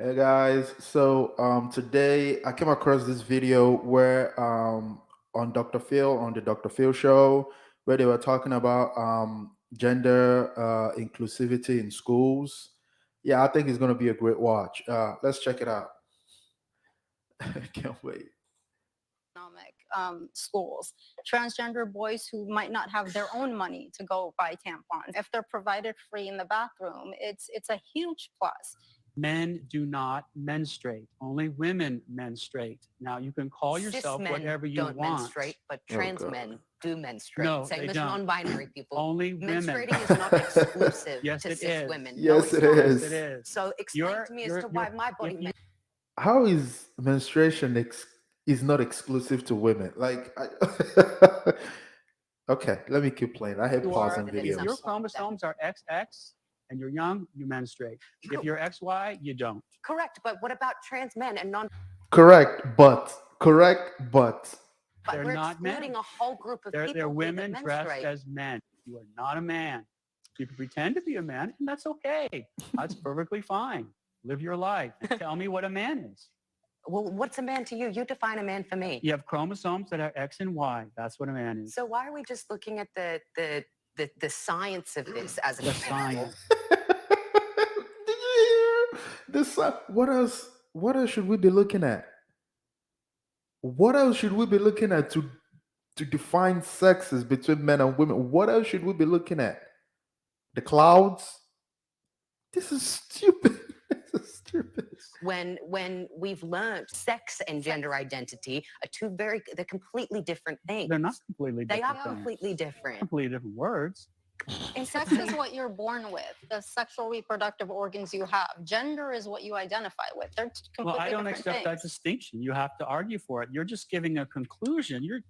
Hey guys, so today I came across this video where on Dr. Phil on the Dr. Phil show where they were talking about gender inclusivity in schools. Yeah, I think it's going to be a great watch. Let's check it out. Can't wait. economic schools, transgender boys who might not have their own money to go buy tampons. If they're provided free in the bathroom, it's a huge plus. Men do not menstruate. Only women menstruate. Now, you can call Cis yourself men whatever you don't want. menstruate, but Oh trans God. men do menstruate. No, Same they as don't. non-binary people. Only women. Menstruating is not exclusive Yes, to it cis is. women. No, Yes, it's it not. Yes, is. it is. So explain to me as to why my body. if you, How is menstruation is not exclusive to women? Okay, let me keep playing. I hate you are, pausing Than if some your videos. form of that. chromosomes are XX and you're young, you menstruate. If you're XY, you don't. Correct, but what about trans men and non? Correct, but But They're we're not excluding men. a whole group of They're people here that women dressed menstruate. as men. You are not a man. You can pretend to be a man, and that's okay. That's perfectly fine. Live your life. Tell me what a man is. Well, what's a man to you? You define a man for me. You have chromosomes that are X and Y. That's what a man is. So why are we just looking at the science of this as an The example? science. did you hear this? What else? What else should we be looking at? What else should we be looking at to define sexes between men and women? What else should we be looking at? The clouds? This is stupid. This is stupid. When we've learned sex and gender identity are they're completely different things. They're not completely They different are things. completely different. Completely different words. And sex is what you're born with, the sexual reproductive organs you have. Gender is what you identify with. They're completely Well, I don't different accept that things. distinction. You have to argue for it. You're just giving a conclusion. You're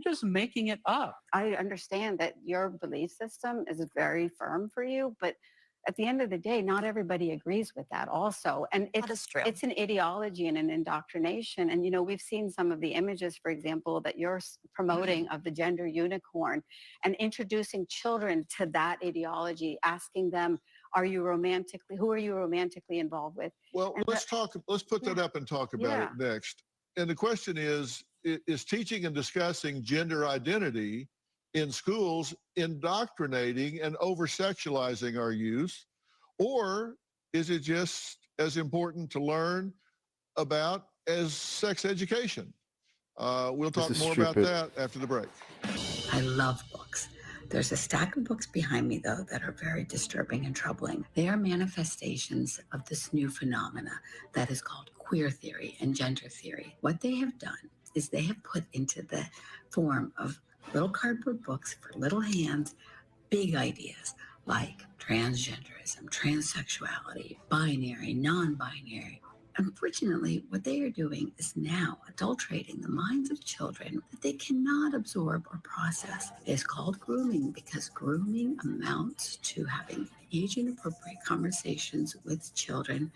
just making it up. I understand that your belief system is very firm for you, but at the end of the day, not everybody agrees with that also. And That is true. it's an ideology and an indoctrination. And, we've seen some of the images, for example, that you're promoting of the gender unicorn and introducing children to that ideology, asking them, who are you romantically involved with? Well, And let's put that up and talk about it next. And the question is teaching and discussing gender identity in schools indoctrinating and over-sexualizing our youth? Or is it just as important to learn about as sex education? We'll This talk is more about stupid. that after the break. I love books. There's a stack of books behind me, though, that are very disturbing and troubling. They are manifestations of this new phenomena that is called queer theory and gender theory. What they have done is they have put into the form of little cardboard books for little hands big ideas like transgenderism, transsexuality, binary, non binary. Unfortunately, what they are doing is now adulterating the minds of children that they cannot absorb or process. It is called grooming because grooming amounts to having age inappropriate conversations with children,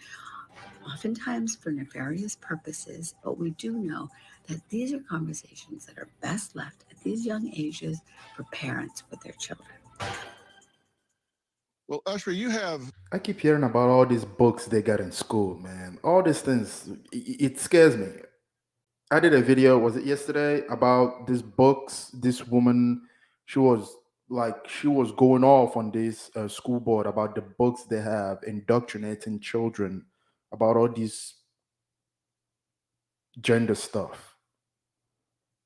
oftentimes for nefarious purposes. But we do know that these are conversations that are best left at these young ages for parents with their children. Well, Usher, you have I keep hearing about all these books they got in school, man. All these things, it scares me. I did a video, was it yesterday, about these books. This woman, she was going off on this school board about the books they have indoctrinating children about all this gender stuff.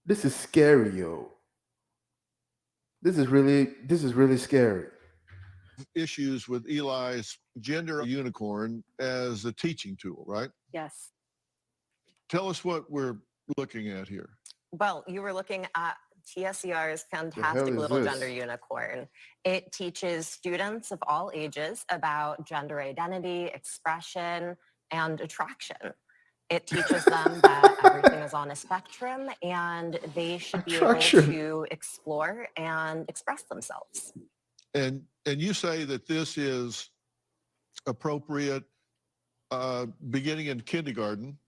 This is scary, yo. This is really scary. issues with Eli's gender unicorn as a teaching tool, right? yes. Tell us what we're looking at here. Well, you were looking at TSER's The hell fantastic is little this? gender unicorn. It teaches students of all ages about gender identity, expression, and attraction. It teaches them that everything is on a spectrum and they should be able Attraction. to explore and express themselves. And you say that this is appropriate beginning in kindergarten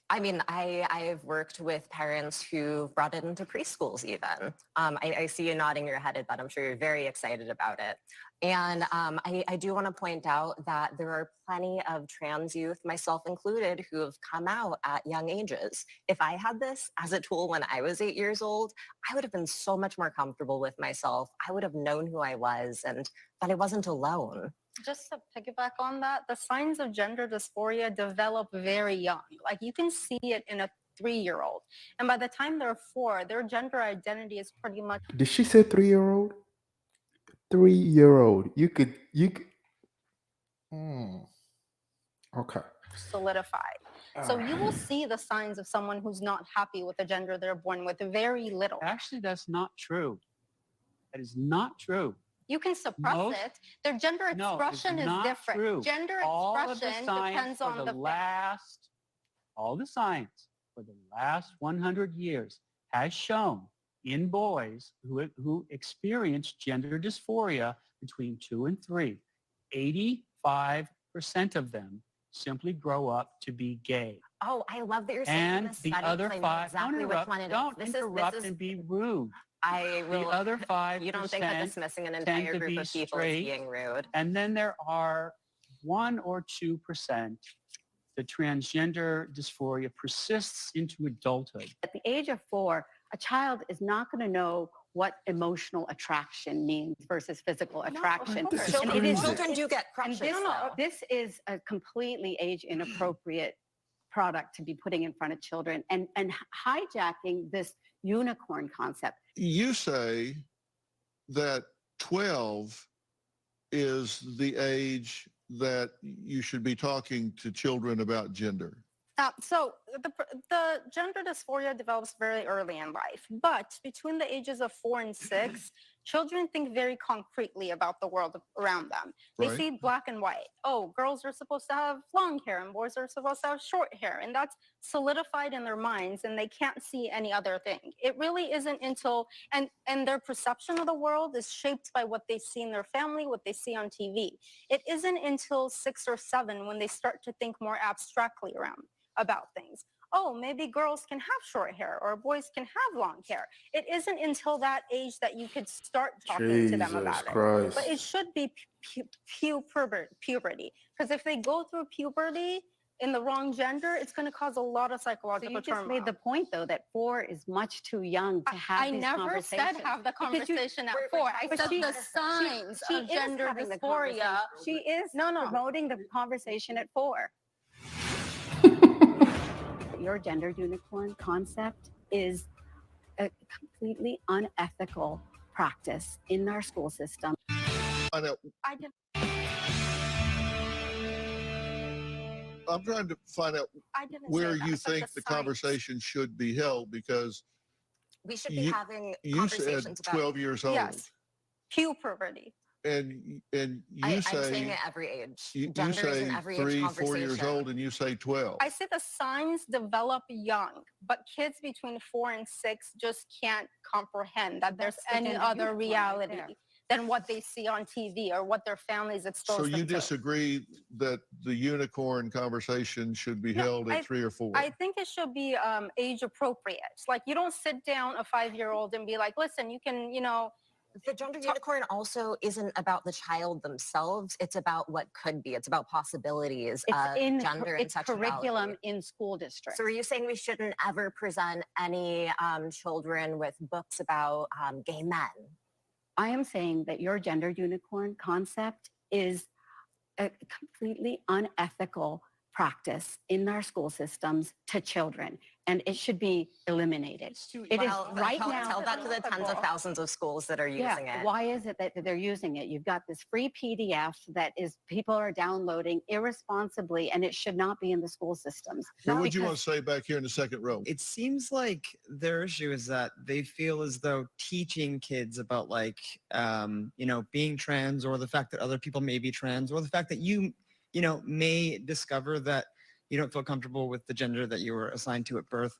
I mean, I've worked with parents who brought it into preschools even. I see you nodding your head at that. I'm sure you're very excited about it. And I do want to point out that there are plenty of trans youth, myself included, who have come out at young ages. If I had this as a tool when I was 8 years old, I would have been so much more comfortable with myself. I would have known who I was and that I wasn't alone. Just to piggyback on that, the signs of gender dysphoria develop very young. Like you can see it in a 3-year-old. And by the time they're 4, their gender identity is pretty much. Did she say 3-year-old? 3-year-old. You could. Okay. Solidified. So you will see the signs of someone who's not happy with the gender they're born with very little. Actually, that's not true. That is not true. You can suppress it. Their gender expression is different. True. Gender all expression of the science depends on the last, all the science for the last 100 years has shown in boys who experience gender dysphoria between 2 and 3, 85% of them simply grow up to be gay. Oh, I love that you're saying And this the study, other 'cause I know 5, exactly don't which interrupt, one it is. don't This interrupt is and be rude. I will. The other 5% You don't think that dismissing an tend entire to group be of people straight, is being rude? and then there are 1 or 2%. The transgender dysphoria persists into adulthood. At the age of 4, a child is not going to know what emotional attraction means versus physical attraction. This is Children, crazy. children do get And crushes. this is a completely age inappropriate product to be putting in front of children and hijacking this unicorn concept. You say that 12 is the age that you should be talking to children about gender. So the gender dysphoria develops very early in life, but between the ages of 4 and 6, children think very concretely about the world around them. They Right. see black and white. Oh, girls are supposed to have long hair and boys are supposed to have short hair. And that's solidified in their minds and they can't see any other thing. It really isn't until, and their perception of the world is shaped by what they see in their family, what they see on TV. It isn't until 6 or 7 when they start to think more abstractly about things. Oh, maybe girls can have short hair or boys can have long hair. It isn't until that age that you could start talking to them about it. But it should be puberty. Because if they go through puberty in the wrong gender, it's going to cause a lot of psychological You just turmoil. made the point, though, that 4 is much too young to have I these never conversations. said have the Because you- conversation at 4. I But said she- the signs she of is gender having the dysphoria. conversation. She is promoting the conversation at 4. Your gender unicorn concept is a completely unethical practice in our school system. I know. I didn't. I'm trying to find out I didn't where say that. you I said think the science. conversation should be held, because We should be You- having you said conversations about. 12 years old. Yes. Puberty. And you I'm say saying at every age. you Gender is say an every age 3, 4 years conversation. old, and you say 12. I say the signs develop young, but kids between 4 and 6 just can't comprehend that there's That's the any gender other unicorn right reality there. than what they see on TV or what their families expose So them you to. disagree that the unicorn conversation should be No, held at 3 or 4? I think it should be age appropriate. Like you don't sit down a 5-year-old and be like, listen, you can, The gender unicorn also isn't about the child themselves. It's about what could be. It's about possibilities It's of in gender and it's sexuality. curriculum in school districts. So are you saying we shouldn't ever present any children with books about gay men? I am saying that your gender unicorn concept is a completely unethical practice in our school systems to children, and it should be eliminated. It is Well, right tell, now. Tell that to the tens of thousands of schools that are using it. Why is it that they're using it? You've got this free PDF that is people are downloading irresponsibly, and it should not be in the school systems. What would you want to say back here in the second row? It seems like their issue is that they feel as though teaching kids about being trans, or the fact that other people may be trans, or the fact that you may discover that you don't feel comfortable with the gender that you were assigned to at birth.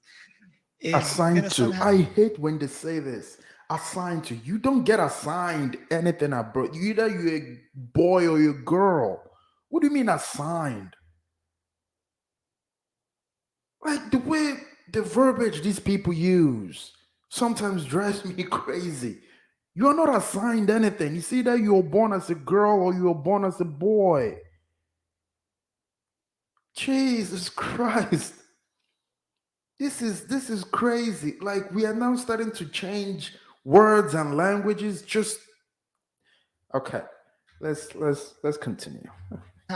is Assigned gonna to. somehow- I hate when they say this. Assigned to. You don't get assigned anything at birth. Either you're a boy or you're a girl. What do you mean assigned? Like the way the verbiage these people use sometimes drives me crazy. You are not assigned anything. You see that you were born as a girl or you were born as a boy. Jesus Christ. This is crazy. Like we are now starting to change words and languages. Just okay. Let's continue.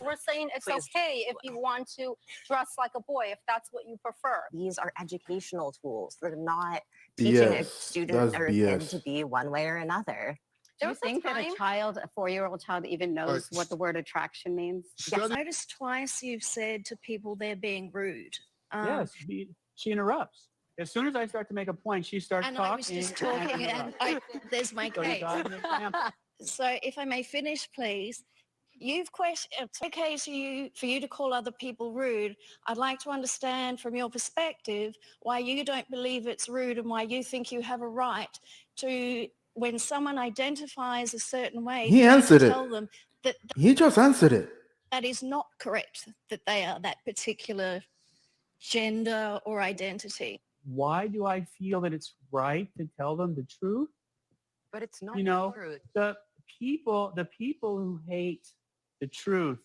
We're saying it's okay if you want to dress like a boy, if that's what you prefer. These are educational tools. They're not BS. teaching a student That's or a kid BS. to be one way or another. Do There you was a think that a time- child, a 4-year-old child, even knows what the word attraction means? Study- I noticed twice you've said to people they're being rude. Yes, she interrupts. As soon as I start to make a point, she starts And talking. I was just talking, and there's my So you case. got an example. So if I may finish, please. You've questioned, it's okay for you to call other people rude. I'd like to understand from your perspective why you don't believe it's rude and why you think you have a right to, when someone identifies a certain way, He for you to answered it. tell them that He just answered it. that is not correct, that they are that particular gender or identity. Why do I feel that it's right to tell them the truth? But it's not You know, the truth. the people who hate the truth,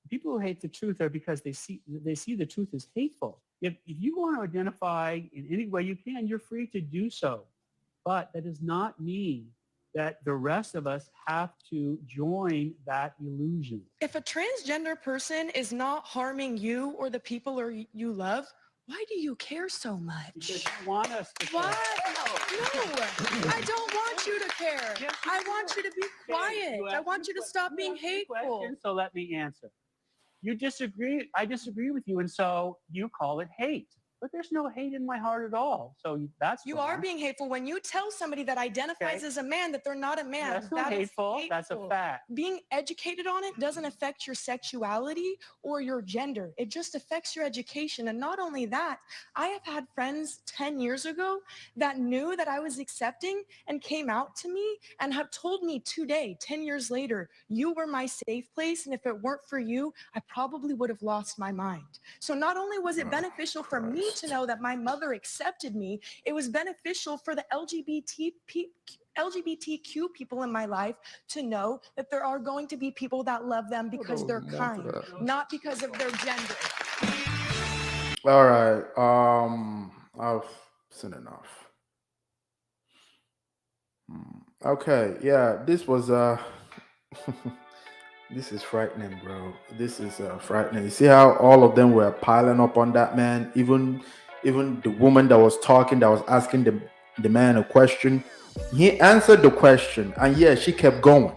people who hate the truth are because they see the truth as hateful. If you want to identify in any way you can, you're free to do so. But that does not mean that the rest of us have to join that illusion. If a transgender person is not harming you or the people you love, why do you care so much? Because you want us to Why? care. No, I don't want you to care. Yes, you I do. want you to be Okay, quiet. you I asked want me you to que- stop you being asked me hateful. questions, so let me answer. You disagree. I disagree with you, and so you call it hate. But there's no hate in my heart at all. So that's You wrong. are being hateful when you tell somebody that identifies Okay. as a man that they're not a man. That's not That is hateful. That's a hateful. fact. Being educated on it doesn't affect your sexuality or your gender. It just affects your education. And not only that, I have had friends 10 years ago that knew that I was accepting and came out to me and have told me today, 10 years later, you were my safe place. And if it weren't for you, I probably would have lost my mind. So not only was it beneficial for me to know that my mother accepted me, it was beneficial for the LGBTQ people in my life to know that there are going to be people that love them because they're kind, not because of their gender. All right. I've seen enough. Okay. Yeah. This was this is frightening, bro. This is frightening. You see how all of them were piling up on that man. Even the woman that was talking, that was asking the man a question. He answered the question, and yeah, she kept going.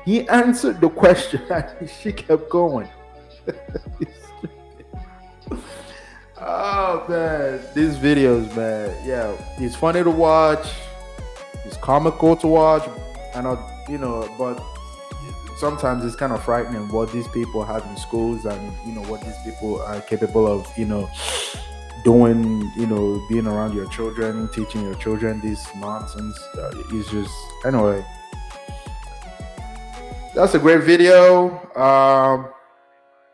He answered the question, and she kept going. Oh man, these videos, man. Yeah, it's funny to watch. It's comical to watch, and but sometimes it's kind of frightening what these people have in schools, and what these people are capable of, doing. Being around your children, teaching your children this nonsense. It's just anyway. That's a great video.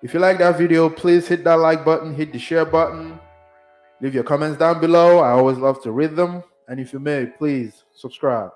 If you like that video, please hit that like button, hit the share button, leave your comments down below. I always love to read them. And if you may, please subscribe.